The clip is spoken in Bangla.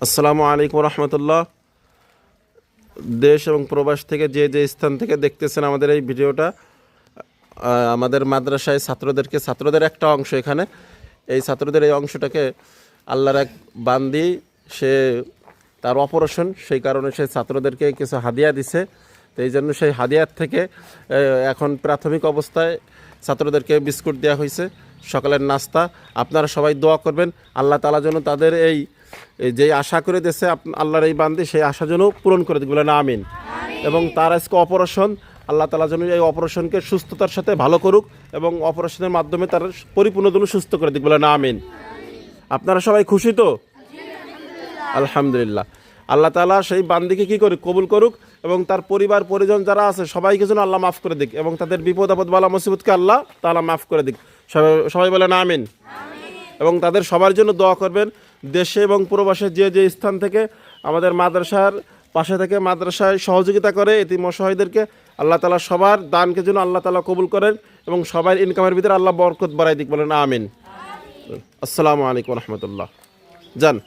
আসসালামু আলাইকুম রহমতুল্লাহ। দেশ এবং প্রবাস থেকে যে যে স্থান থেকে দেখতেছেন আমাদের এই ভিডিওটা, আমাদের মাদ্রাসায় ছাত্রদের একটা অংশ, এখানে এই ছাত্রদের এই অংশটাকে আল্লাহর এক বান্দি, সে তার অপারেশন, সেই কারণে সে ছাত্রদেরকে কিছু হাদিয়া দিছে। তো এই জন্য সেই হাদিয়ার থেকে এখন প্রাথমিক অবস্থায় ছাত্রদেরকে বিস্কুট দেওয়া হয়েছে, সকালের নাস্তা। আপনারা সবাই দোয়া করবেন আল্লাহ তাআলা যেন তাদের এই যে আশা করে দিয়েছে আল্লাহর এই বান্দি, সেই আশা যেন পূরণ করে দিক, বলেন আমিন। এবং তার আজকে অপারেশন, আল্লাহ তাআলা যেন এই অপারেশনকে সুস্থতার সাথে ভালো করুক এবং অপারেশনের মাধ্যমে তার পরিপূর্ণ যেন সুস্থ করে দিক, বলেন আমিন। আপনারা সবাই খুশি তো? আলহামদুলিল্লাহ। আল্লাহ তাআলা সেই বান্দিকে কি করে কবুল করুক এবং তার পরিবার পরিজন যারা আছে সবাইকে যেন আল্লাহ মাফ করে দিক এবং তাদের বিপদ আপদ বালা মুসিবতকে আল্লাহ তাআলা মাফ করে দিক। সবাই বলেন আমিন। এবং তাদের সবার জন্য দোয়া করবেন। দেশে এবং প্রবাসে যে যে স্থান থেকে আমাদের মাদ্রাসার পাশে থেকে মাদ্রাসায় সহযোগিতা করে এতিম অসহায়দেরকে, আল্লাহ তাআলা সবার দানকে যেন আল্লাহ তাআলা কবুল করেন এবং সবার ইনকামের ভিতরে আল্লাহ বরকত বাড়াই দিক, বলেন আমিন। আসসালামু আলাইকুম রহমতুল্লাহ। যান।